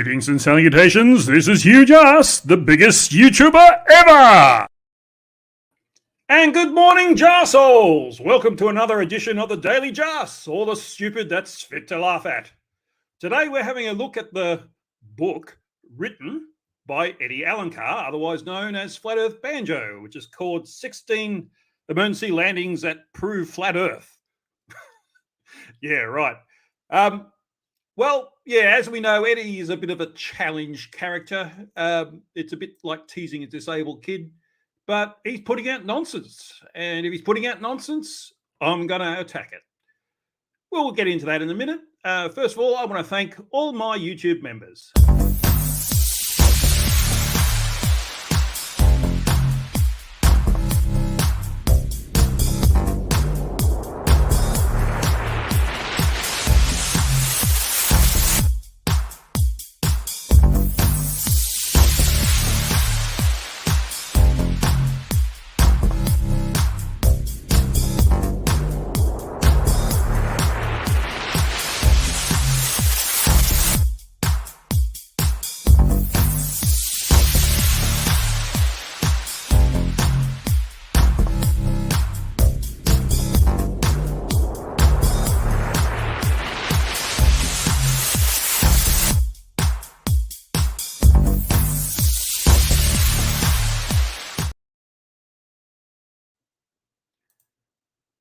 Greetings and salutations, this is Jarsz, the biggest YouTuber ever! And good morning, Jarsals! Welcome to another edition of the Daily Jarsz, all the stupid that's fit to laugh at. Today we're having a look at the book written by Eddie Allencar, otherwise known as Flat Earth Banjo, which is called 16 Emergency Landings That Prove Flat Earth. Yeah, right. Well, yeah, as we know, Eddie is a bit of a challenge character. It's a bit like teasing a disabled kid, but he's putting out nonsense. And if he's putting out nonsense, I'm going to attack it. We'll get into that in a minute. First of all, I want to thank all my YouTube members.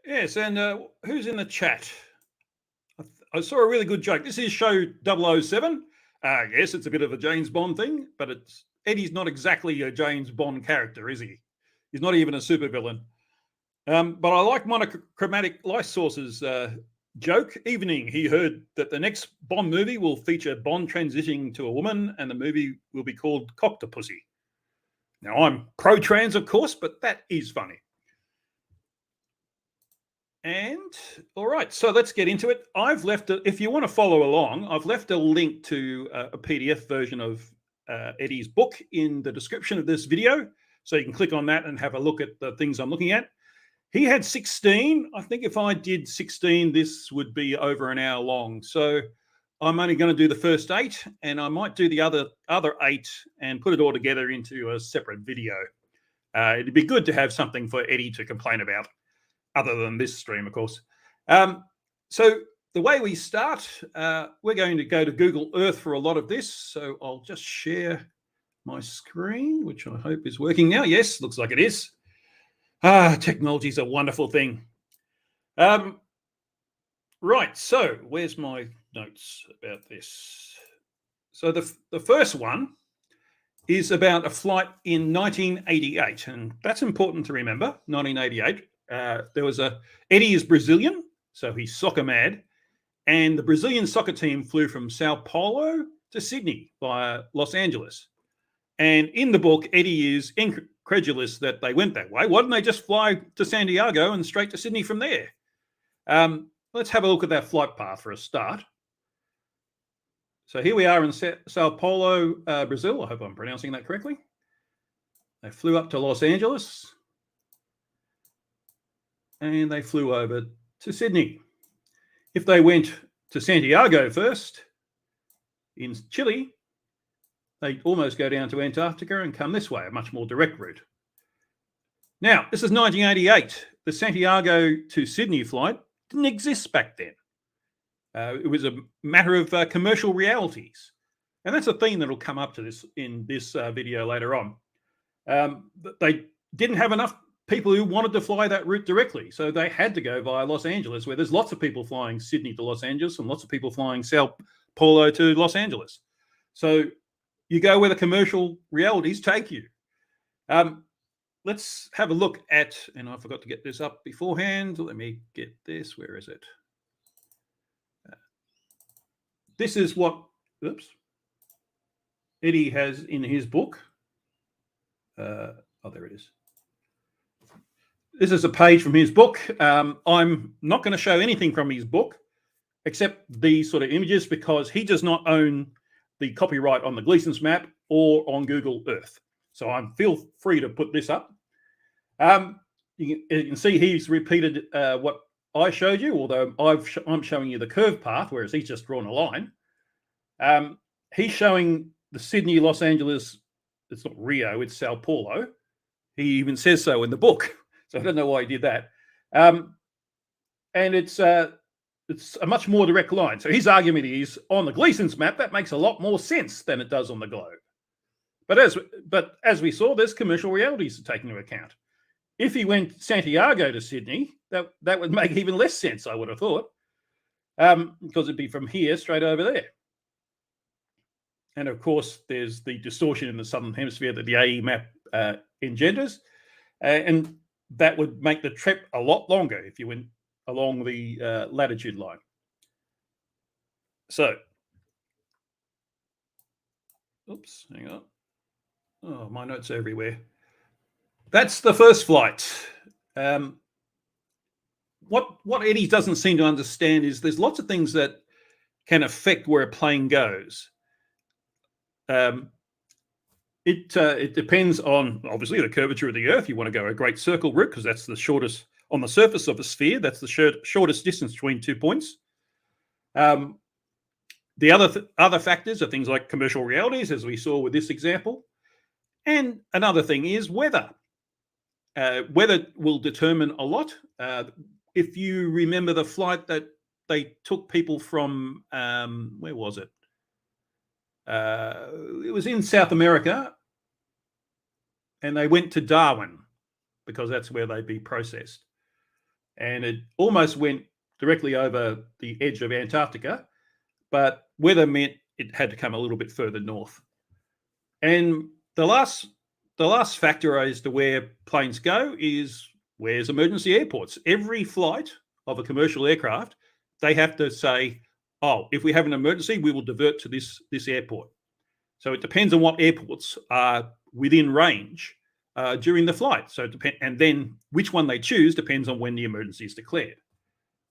Yes, and who's in the chat? I saw a really good joke. This is show 007. Yes, it's a bit of a James Bond thing, but Eddie's not exactly a James Bond character, is he? He's not even a supervillain. But I like monochromatic light sources joke. Evening, he heard that the next Bond movie will feature Bond transitioning to a woman, and the movie will be called Coctopussy. Now, I'm pro-trans, of course, but that is funny. And all right, so let's get into it. I've left, if you want to follow along, I've left a link to a PDF version of Eddie's book in the description of this video. So you can click on that and have a look at the things I'm looking at. He had 16. I think if I did 16, this would be over an hour long. So I'm only going to do the first 8, and I might do the other 8 and put it all together into a separate video. It'd be good to have something for Eddie to complain about, other than this stream, of course. So the way we start, we're going to go to Google Earth for a lot of this. So I'll just share my screen, which I hope is working now. Yes, looks like it is. Technology is a wonderful thing. Right, so where's my notes about this? So the first one is about a flight in 1988, and that's important to remember, 1988. There was Eddie is Brazilian, so he's soccer mad, and the Brazilian soccer team flew from Sao Paulo to Sydney via Los Angeles. And in the book, Eddie is incredulous that they went that way. Why didn't they just fly to Santiago and straight to Sydney from there? Let's have a look at that flight path for a start. So here we are in Sao Paulo, Brazil. I hope I'm pronouncing that correctly. They flew up to Los Angeles, and they flew over to Sydney. If they went to Santiago first, in Chile, they almost go down to Antarctica and come this way, a much more direct route. Now, this is 1988. The Santiago to Sydney flight didn't exist back then. It was a matter of commercial realities. And that's a theme that will come up to this in this video later on. They didn't have enough people who wanted to fly that route directly. So they had to go via Los Angeles, where there's lots of people flying Sydney to Los Angeles and lots of people flying Sao Paulo to Los Angeles. So you go where the commercial realities take you. Let's have a look at, and I forgot to get this up beforehand. Let me get this. Where is it? This is what, oops, Eddie has in his book. Oh, there it is. This is a page from his book. I'm not going to show anything from his book except these sort of images because he does not own the copyright on the Gleason's map or on Google Earth. So feel free to put this up. You can see he's repeated what I showed you, although I'm showing you the curved path, whereas he's just drawn a line. he's showing the Sydney, Los Angeles. It's not Rio, it's Sao Paulo. He even says so in the book. So I don't know why he did that. And it's a much more direct line. So his argument is, on the Gleason's map, that makes a lot more sense than it does on the globe. But as we saw, there's commercial realities to take into account. If he went Santiago to Sydney, that would make even less sense, I would have thought, because it'd be from here straight over there. And of course, there's the distortion in the southern hemisphere that the AE map engenders, and that would make the trip a lot longer if you went along the latitude line. So, oops, hang on. Oh, my notes are everywhere. That's the first flight. What Eddie doesn't seem to understand is there's lots of things that can affect where a plane goes. It depends on, obviously, the curvature of the Earth. You want to go a great circle route because that's the shortest on the surface of a sphere. That's the shortest distance between 2 points. The other factors are things like commercial realities, as we saw with this example. And another thing is weather. Weather will determine a lot. If you remember the flight that they took people from, where was it? It was in South America, and they went to Darwin because that's where they'd be processed. And it almost went directly over the edge of Antarctica, but weather meant it had to come a little bit further north. And the last factor as to where planes go is where's emergency airports. Every flight of a commercial aircraft, they have to say, oh, if we have an emergency, we will divert to this airport. So it depends on what airports are within range during the flight. So and then which one they choose depends on when the emergency is declared.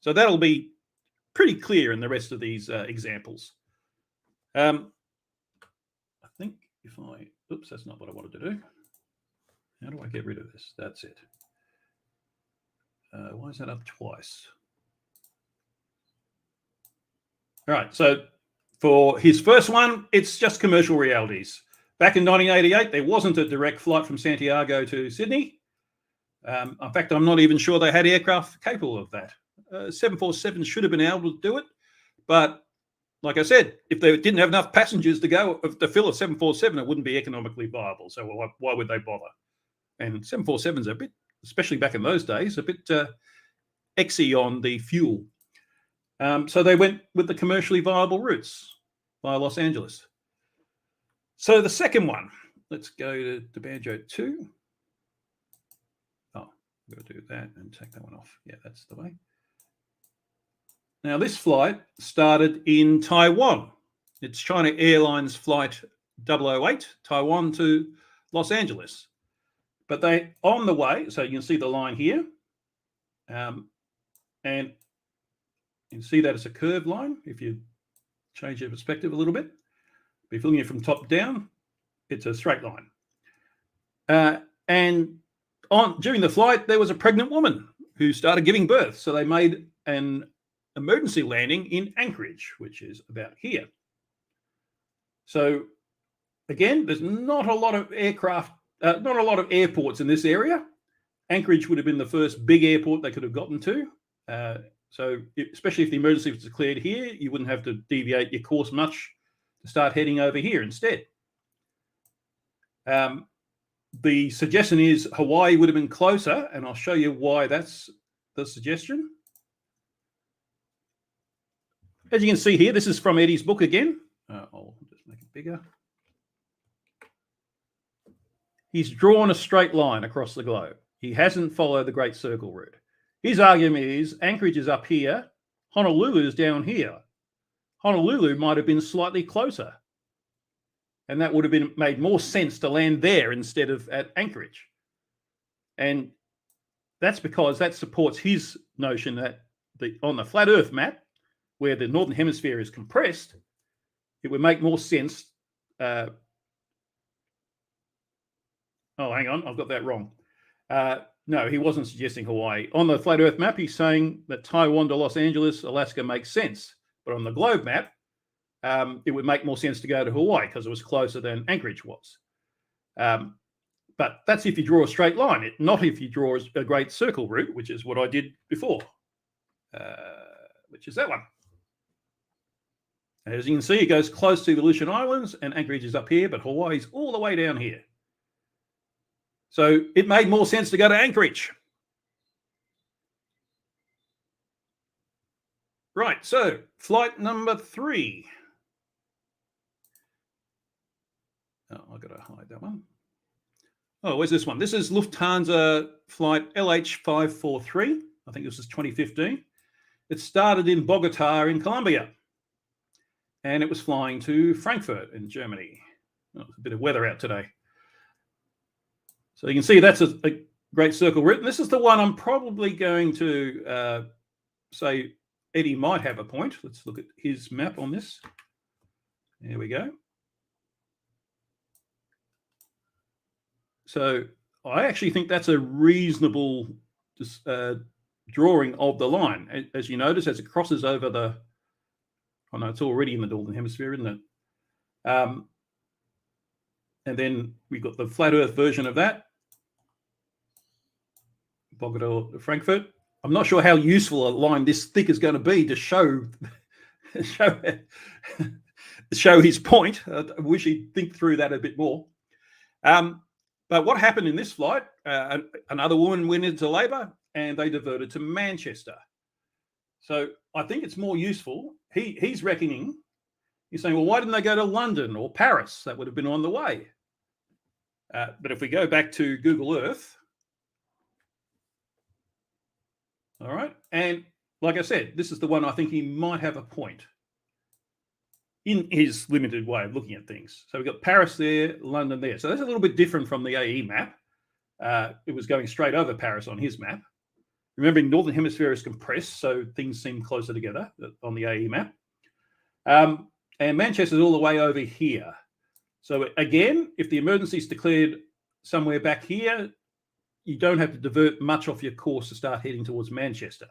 So that'll be pretty clear in the rest of these examples. I think oops, that's not what I wanted to do. How do I get rid of this? That's it. Why is that up twice? All right, so for his first one, it's just commercial realities. Back in 1988, there wasn't a direct flight from Santiago to Sydney. In fact, I'm not even sure they had aircraft capable of that. 747 should have been able to do it. But like I said, if they didn't have enough passengers to fill a 747, it wouldn't be economically viable. So why would they bother? And 747s are a bit, especially back in those days, a bit exy on the fuel. So they went with the commercially viable routes via Los Angeles. So the second one, let's go to Banjo 2. Oh, I'm going to do that and take that one off. Yeah, that's the way. Now, this flight started in Taiwan. It's China Airlines Flight 008, Taiwan to Los Angeles. But they, on the way, so you can see the line here, and you can see that it's a curved line. If you change your perspective a little bit, if you're looking from top down, it's a straight line. And during the flight, there was a pregnant woman who started giving birth. So they made an emergency landing in Anchorage, which is about here. So again, there's not a lot of airports in this area. Anchorage would have been the first big airport they could have gotten to. So especially if the emergency was declared here, you wouldn't have to deviate your course much to start heading over here instead. The suggestion is Hawaii would have been closer, and I'll show you why that's the suggestion. As you can see here, this is from Eddie's book again. I'll just make it bigger. He's drawn a straight line across the globe. He hasn't followed the Great Circle route. His argument is Anchorage is up here, Honolulu is down here. Honolulu might have been slightly closer, and that would have made more sense to land there instead of at Anchorage. And that's because that supports his notion that on the flat Earth map, where the Northern Hemisphere is compressed, it would make more sense. Oh, hang on, I've got that wrong. No, he wasn't suggesting Hawaii. On the flat Earth map, he's saying that Taiwan to Los Angeles, Alaska makes sense. But on the globe map, it would make more sense to go to Hawaii because it was closer than Anchorage was. But that's if you draw a straight line, not if you draw a great circle route, which is what I did before, which is that one. As you can see, it goes close to the Aleutian Islands, and Anchorage is up here, but Hawaii's all the way down here. So it made more sense to go to Anchorage. Right, so flight number 3. Oh, I've got to hide that one. Oh, where's this one? This is Lufthansa flight LH543. I think this is 2015. It started in Bogota in Colombia, and it was flying to Frankfurt in Germany. Oh, there's a bit of weather out today. So you can see that's a great circle route. And this is the one I'm probably going to say Eddie might have a point. Let's look at his map on this. There we go. So I actually think that's a reasonable drawing of the line. As you notice, as it crosses over the, oh no, it's already in the Northern Hemisphere, isn't it? And then we've got the flat Earth version of that, Bogota to Frankfurt. I'm not sure how useful a line this thick is going to be to show his point. I wish he'd think through that a bit more. But what happened in this flight, another woman went into labour and they diverted to Manchester. So I think it's more useful. He's reckoning, he's saying, well, why didn't they go to London or Paris? That would have been on the way. But if we go back to Google Earth, all right, and like I said, this is the one I think he might have a point in his limited way of looking at things. So we've got Paris there, London there. So that's a little bit different from the AE map. It was going straight over Paris on his map. Remembering Northern Hemisphere is compressed, so things seem closer together on the AE map. And Manchester's all the way over here. So again, if the emergency is declared somewhere back here, you don't have to divert much off your course to start heading towards Manchester.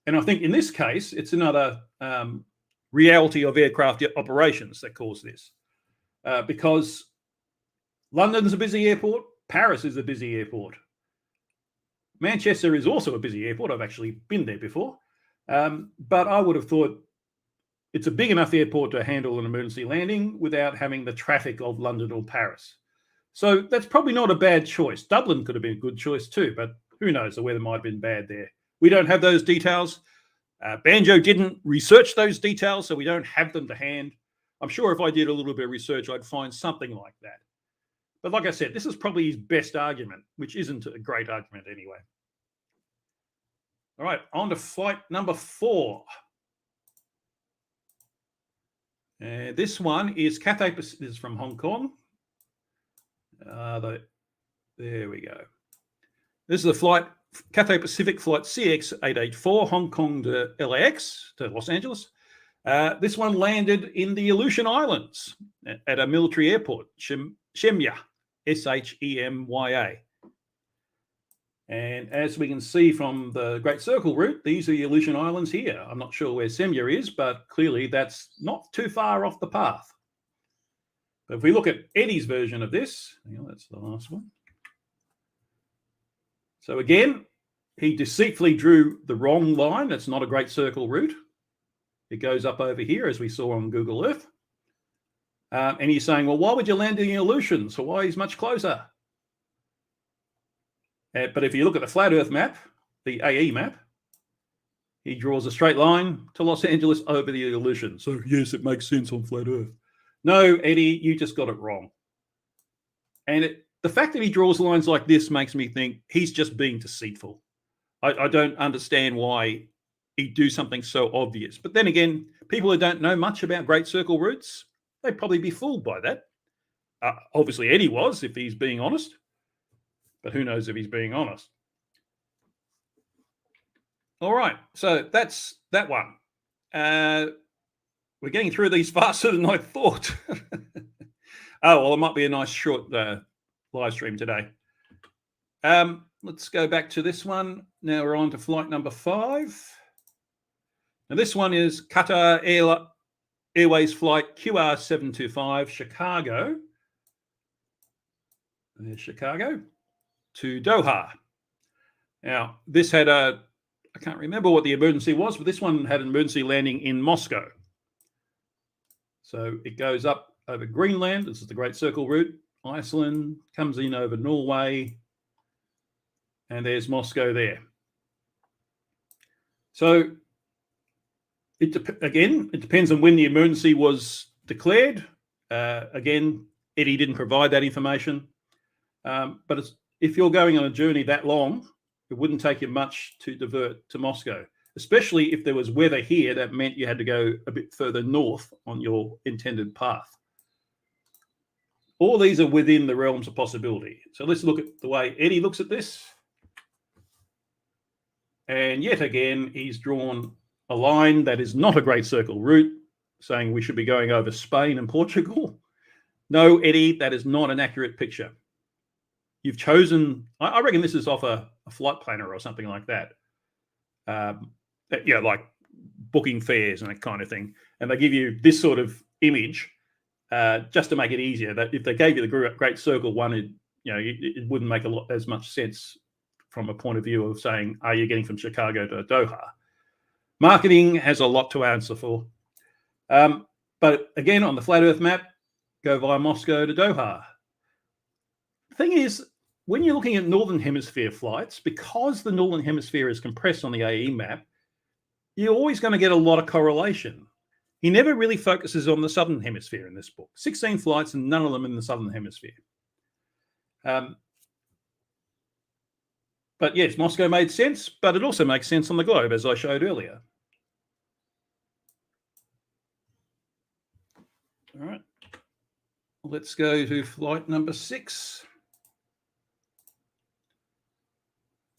And I think in this case, it's another reality of aircraft operations that caused this. Because London's a busy airport, Paris is a busy airport. Manchester is also a busy airport. I've actually been there before. But I would have thought it's a big enough airport to handle an emergency landing without having the traffic of London or Paris. So that's probably not a bad choice. Dublin could have been a good choice too, but who knows, the weather might have been bad there. We don't have those details. Banjo didn't research those details, so we don't have them to hand. I'm sure if I did a little bit of research, I'd find something like that. But like I said, this is probably his best argument, which isn't a great argument anyway. All right, on to flight number 4. This one is Cathay Pacific. This is from Hong Kong. There we go. This is the flight, Cathay Pacific flight CX884, Hong Kong to LAX, to Los Angeles. This one landed in the Aleutian Islands at a military airport, Shemya, Shemya. And as we can see from the Great Circle route, these are the Aleutian Islands here. I'm not sure where Shemya is, but clearly that's not too far off the path. But if we look at Eddie's version of this, that's the last one. So again, he deceitfully drew the wrong line. It's not a Great Circle route. It goes up over here, as we saw on Google Earth. And he's saying, well, why would you land in the Aleutians? Hawaii's much closer. But if you look at the flat Earth map, the AE map, he draws a straight line to Los Angeles over the Aleutians. So yes, it makes sense on flat Earth. No, Eddie, you just got it wrong. And the fact that he draws lines like this makes me think he's just being deceitful. I don't understand why he'd do something so obvious. But then again, people who don't know much about Great Circle routes, they'd probably be fooled by that. Obviously, Eddie was, if he's being honest. But who knows if he's being honest. All right, so that's that one. We're getting through these faster than I thought. Oh, well, it might be a nice short live stream today. Let's go back to this one. Now we're on to flight number 5. Now this one is Qatar Airways flight QR725 Chicago. There's Chicago to Doha. Now, this had I can't remember what the emergency was, but this one had an emergency landing in Moscow. So it goes up over Greenland. This is the Great Circle route. Iceland, comes in over Norway, and there's Moscow there. So it depends on when the emergency was declared. Again, Eddie didn't provide that information. But if you're going on a journey that long, it wouldn't take you much to divert to Moscow, especially if there was weather here that meant you had to go a bit further north on your intended path. All these are within the realms of possibility. So let's look at the way Eddie looks at this. And yet again, he's drawn a line that is not a Great Circle route, saying we should be going over Spain and Portugal. No, Eddie, that is not an accurate picture. You've chosen, I reckon this is off a flight planner or something like that. Like booking fares and that kind of thing. And they give you this sort of image just to make it easier. That if they gave you the Great Circle one, it wouldn't make as much sense from a point of view of saying, are you getting from Chicago to Doha? Marketing has a lot to answer for. But again, on the flat Earth map, go via Moscow to Doha. The thing is, when you're looking at Northern Hemisphere flights, because the Northern Hemisphere is compressed on the AE map, you're always going to get a lot of correlation. He never really focuses on the Southern Hemisphere in this book. 16 flights and none of them in the Southern Hemisphere. But yes, Moscow made sense, but it also makes sense on the globe, as I showed earlier. All right. Let's go to flight number 6.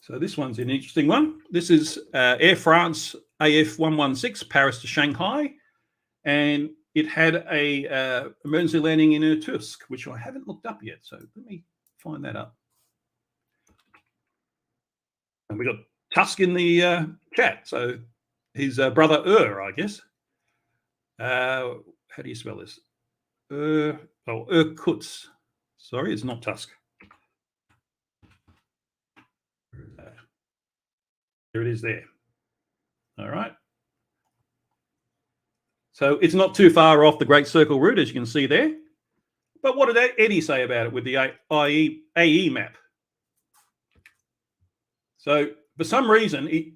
So this one's an interesting one. This is Air France AF116, Paris to Shanghai. And it had a emergency landing in Irkutsk, which I haven't looked up yet. So let me find that up. And we got Tusk in the chat. So his brother I guess. How do you spell this? Irkutsk. Sorry, it's not Tusk. There it is there. All right. So it's not too far off the Great Circle route, as you can see there. But what did Eddie say about it with the AE map? So for some reason,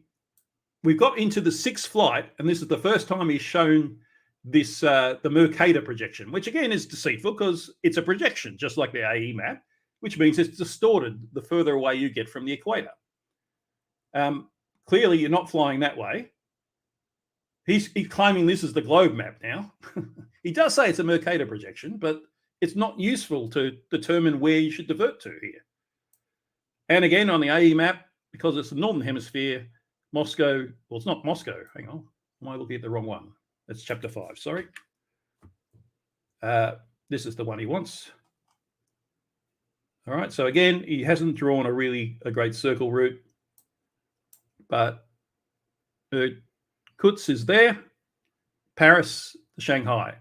we've got into the 6th flight, and this is the first time he's shown this the Mercator projection, which again is deceitful because it's a projection, just like the AE map, which means it's distorted the further away you get from the equator. Clearly, you're not flying that way. He's claiming this is the globe map now. He does say it's a Mercator projection, but it's not useful to determine where you should divert to here. And again, on the AE map, because it's the Northern Hemisphere, Moscow, well, it's not Moscow. Hang on. Am I looking at the wrong one? That's chapter 5, sorry. This is the one he wants. All right, so again, he hasn't drawn a Great Circle route, but Irkutsk is there, Paris to Shanghai.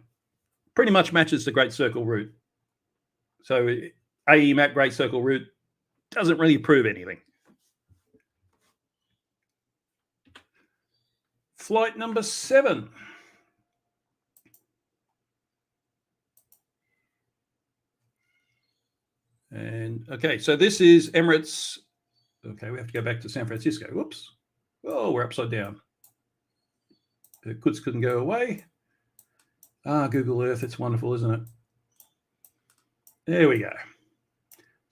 Pretty much matches the Great Circle route. So AE map Great Circle route doesn't really prove anything. Flight number 7. And okay, so this is Emirates. Okay, we have to go back to San Francisco. Whoops. Oh, we're upside down. Irkutsk couldn't go away. Google Earth, it's wonderful, isn't it? There we go.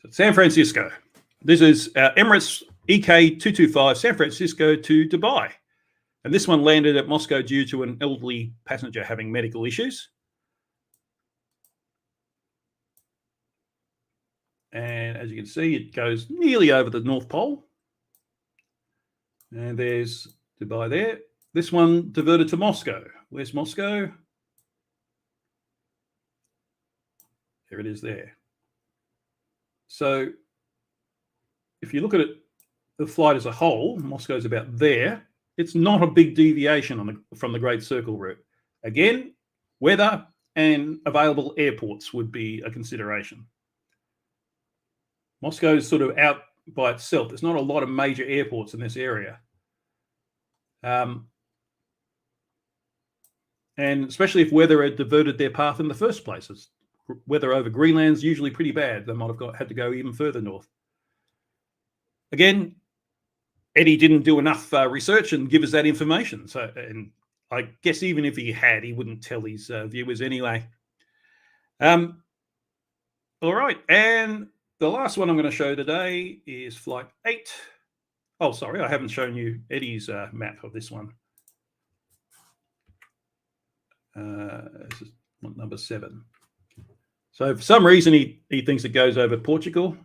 So San Francisco. This is Emirates EK225 San Francisco to Dubai. And this one landed at Moscow due to an elderly passenger having medical issues. And as you can see, it goes nearly over the North Pole. And there's Dubai there. This one diverted to Moscow. Where's Moscow? There it is there. So if you look at it, the flight as a whole, Moscow's about there. It's not a big deviation from the Great Circle route. Again, weather and available airports would be a consideration. Moscow's sort of out by itself. There's not a lot of major airports in this area. And especially if weather had diverted their path in the first place. Weather over Greenland's usually pretty bad. They might have had to go even further north. Again, Eddie didn't do enough research and give us that information. So, and I guess even if he had, he wouldn't tell his viewers anyway. All right, and the last one I'm going to show today is Flight 8. Oh, sorry, I haven't shown you Eddie's map of this one. This is number 7. So for some reason, he thinks it goes over Portugal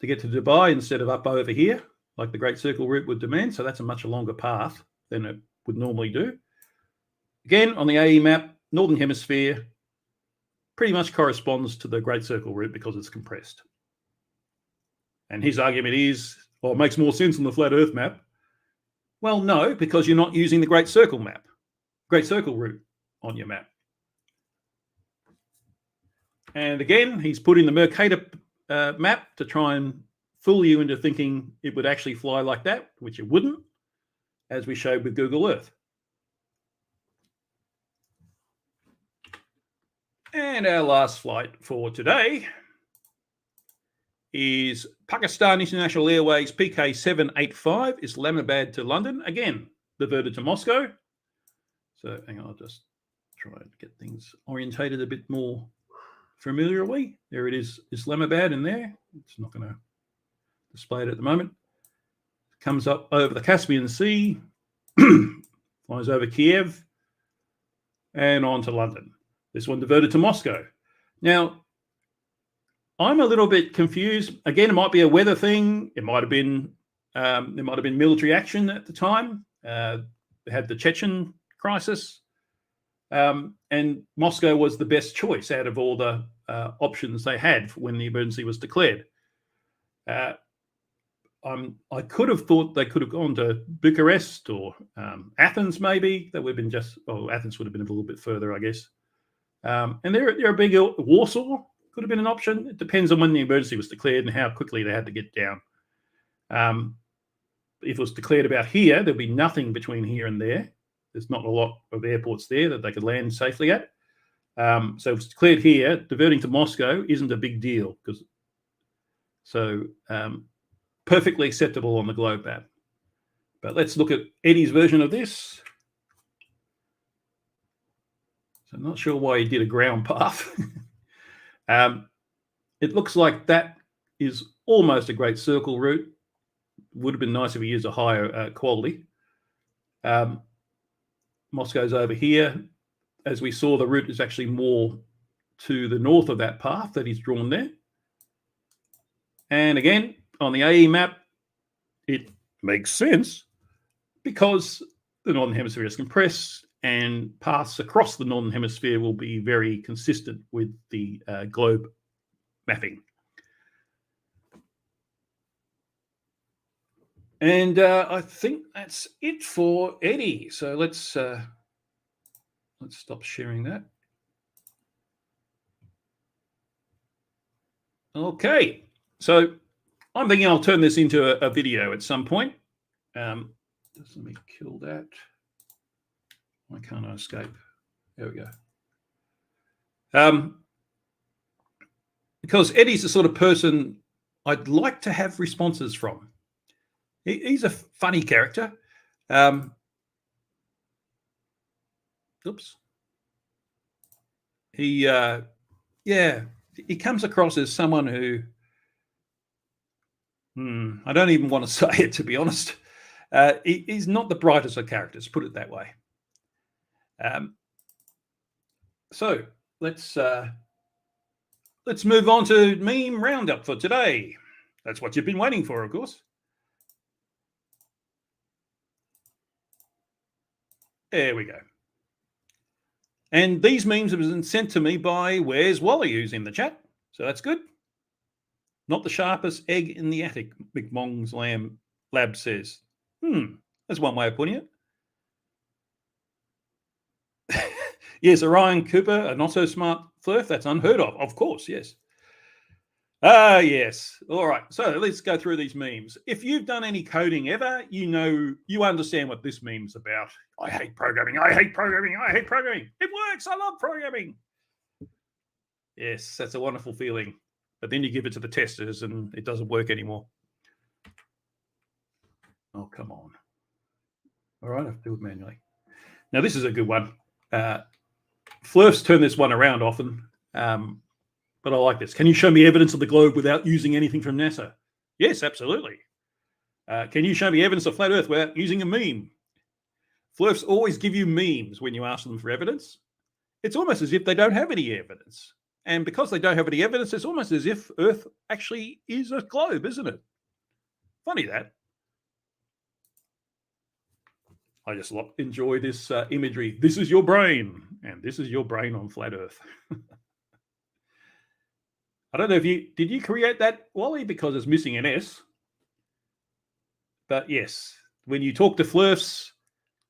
to get to Dubai instead of up over here, like the Great Circle route would demand. So that's a much longer path than it would normally do. Again, on the AE map, Northern Hemisphere pretty much corresponds to the Great Circle route because it's compressed. And his argument is, well, it makes more sense on the flat Earth map. Well, no, because you're not using the Great Circle map, Great Circle route on your map. And again, he's put in the Mercator map to try and fool you into thinking it would actually fly like that, which it wouldn't, as we showed with Google Earth. And our last flight for today is Pakistan International Airways PK785, Islamabad to London. Again, diverted to Moscow. So hang on, I'll just try and get things orientated a bit more familiarly. There it is, Islamabad in there. It's not going to display it at the moment. It comes up over the Caspian Sea, flies over Kiev, and on to London. This one diverted to Moscow. Now, I'm a little bit confused. Again, it might be a weather thing. It might have been there might have been military action at the time. They had the Chechen crisis, and Moscow was the best choice out of all the options they had when the emergency was declared. I could have thought they could have gone to Bucharest or Athens, maybe. That would have been Athens would have been a little bit further, I guess. And they're a big Warsaw could have been an option. It depends on when the emergency was declared and how quickly they had to get down. If it was declared about here, there'd be nothing between here and there. There's not a lot of airports there that they could land safely at. So if it's declared here, diverting to Moscow isn't a big deal perfectly acceptable on the globe map. But let's look at Eddie's version of this. So I'm not sure why he did a ground path. It looks like that is almost a Great Circle route. Would have been nice if he used a higher quality. Moscow's over here. As we saw, the route is actually more to the north of that path that he's drawn there. And again, on the AE map, it makes sense because the Northern Hemisphere is compressed and paths across the Northern Hemisphere will be very consistent with the globe mapping. And I think that's it for Eddie. So let's stop sharing that. Okay, so I'm thinking I'll turn this into a video at some point. Just let me kill that. Why can't I escape? There we go. Because Eddie's the sort of person I'd like to have responses from. He's a funny character. Oops. He comes across as someone who, I don't even want to say it, to be honest. He's not the brightest of characters, put it that way. So let's move on to meme roundup for today. That's what you've been waiting for, of course. There we go. And these memes have been sent to me by Where's Wally, who's in the chat. So that's good. Not the sharpest egg in the attic, McMong's Lab says. That's one way of putting it. Yes, Orion Cooper, a not so smart flirt. That's unheard of course, yes. Yes. All right. So let's go through these memes. If you've done any coding ever, you understand what this meme's about. I hate programming. I hate programming. I hate programming. It works. I love programming. Yes, that's a wonderful feeling. But then you give it to the testers and it doesn't work anymore. Oh, come on. All right, I have to do it manually. Now, this is a good one. Flurfs turn this one around often. But I like this. Can you show me evidence of the globe without using anything from NASA? Yes, absolutely. Can you show me evidence of flat Earth without using a meme? Flurfs always give you memes when you ask them for evidence. It's almost as if they don't have any evidence. And because they don't have any evidence, it's almost as if Earth actually is a globe, isn't it? Funny that. I just enjoy this imagery. This is your brain, and this is your brain on flat Earth. I don't know if did you create that, Wally, because it's missing an S? But yes, when you talk to Flurfs,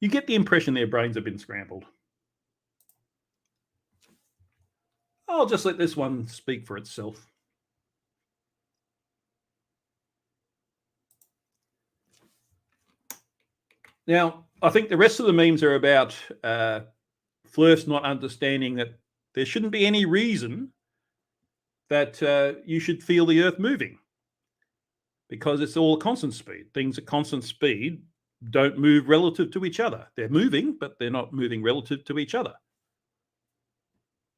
you get the impression their brains have been scrambled. I'll just let this one speak for itself. Now, I think the rest of the memes are about Flurfs not understanding that there shouldn't be any reason that you should feel the Earth moving because it's all at constant speed. Things at constant speed don't move relative to each other. They're moving, but they're not moving relative to each other.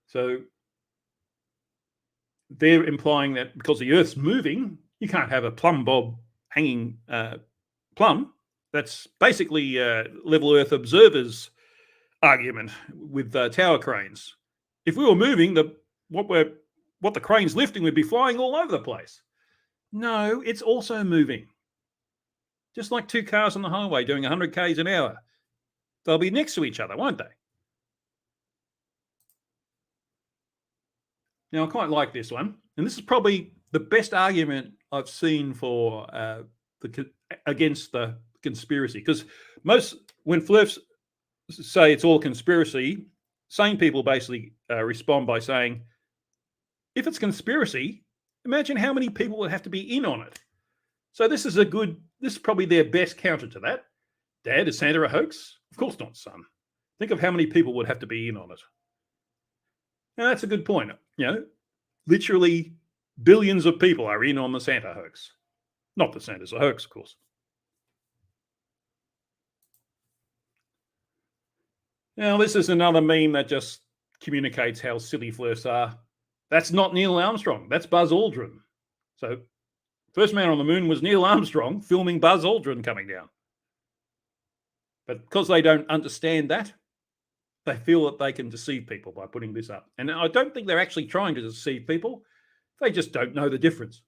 So they're implying that because the Earth's moving, you can't have a plumb bob hanging plumb. That's basically level Earth observers' argument with tower cranes. If we were moving, what the crane's lifting would be flying all over the place. No, it's also moving. Just like two cars on the highway doing 100 k's an hour. They'll be next to each other, won't they? Now, I quite like this one. And this is probably the best argument I've seen for against the conspiracy. Because when Flurfs say it's all conspiracy, sane people basically respond by saying, if it's conspiracy, imagine how many people would have to be in on it. So this is probably their best counter to that. Dad, is Santa a hoax? Of course not, son. Think of how many people would have to be in on it. Now, that's a good point. Literally billions of people are in on the Santa hoax. Not that Santa's a hoax, of course. Now, this is another meme that just communicates how silly Flurfs are. That's not Neil Armstrong. That's Buzz Aldrin. So, first man on the moon was Neil Armstrong filming Buzz Aldrin coming down. But because they don't understand that, they feel that they can deceive people by putting this up. And I don't think they're actually trying to deceive people. They just don't know the difference.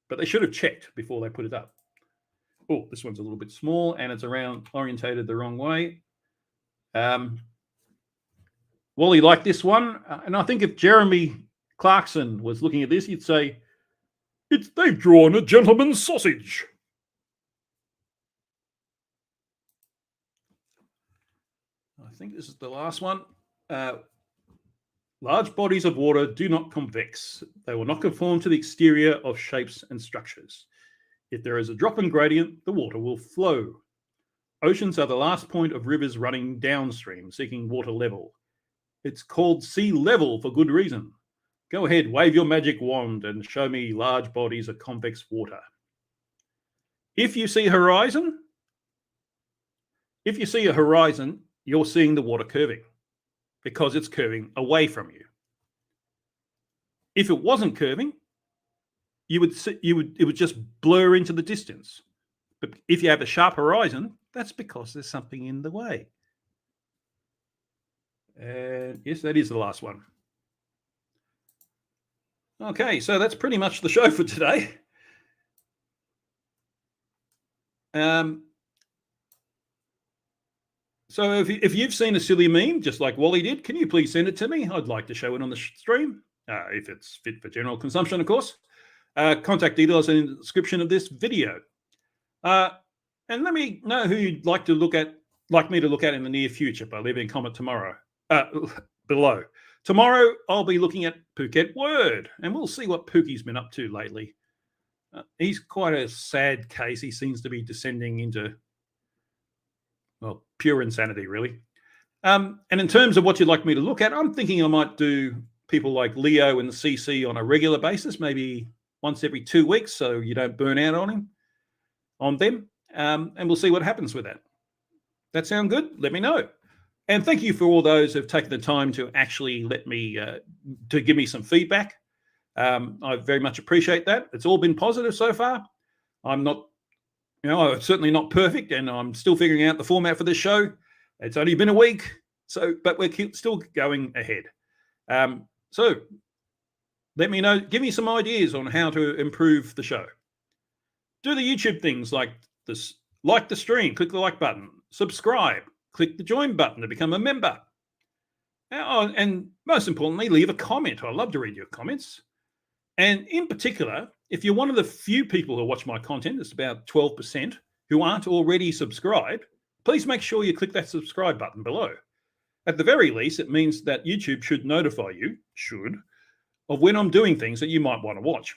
But they should have checked before they put it up. Oh, this one's a little bit small and it's orientated the wrong way. Wally liked this one. And I think if Jeremy Clarkson was looking at this, he'd say, they've drawn a gentleman's sausage. I think this is the last one. Large bodies of water do not convex. They will not conform to the exterior of shapes and structures. If there is a drop in gradient, the water will flow. Oceans are the last point of rivers running downstream, seeking water level. It's called sea level for good reason. Go ahead, wave your magic wand and show me large bodies of convex water. If you see a horizon, you're seeing the water curving because it's curving away from you. If it wasn't curving, it would just blur into the distance. But if you have a sharp horizon, that's because there's something in the way. And yes, that is the last one. Okay, so that's pretty much the show for today. So if you've seen a silly meme, just like Wally did, can you please send it to me? I'd like to show it on the stream, if it's fit for general consumption, of course. Contact details in the description of this video. And let me know who you'd like me to look at in the near future by leaving a comment tomorrow. below. Tomorrow, I'll be looking at Phuket Word, and we'll see what Pookie's been up to lately. He's quite a sad case. He seems to be descending into, well, pure insanity, really. And in terms of what you'd like me to look at, I'm thinking I might do people like Leo and CC on a regular basis, maybe once every 2 weeks, so you don't burn out on them. And we'll see what happens with that. That sound good? Let me know. And thank you for all those who've taken the time to actually let me, to give me some feedback. I very much appreciate that. It's all been positive so far. I'm not, I'm certainly not perfect, and I'm still figuring out the format for this show. It's only been a week, but we're still going ahead. So let me know, give me some ideas on how to improve the show. Do the YouTube things like this, like the stream, click the like button, subscribe, click the join button to become a member. And most importantly, leave a comment. I love to read your comments. And in particular, if you're one of the few people who watch my content, it's about 12%, who aren't already subscribed, please make sure you click that subscribe button below. At the very least, it means that YouTube should notify you, of when I'm doing things that you might want to watch.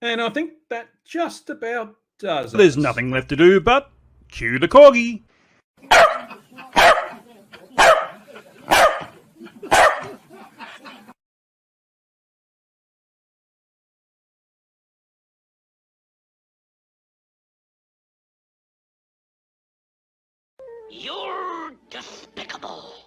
And I think that just about does it. There's nothing left to do but cue the corgi. You're despicable.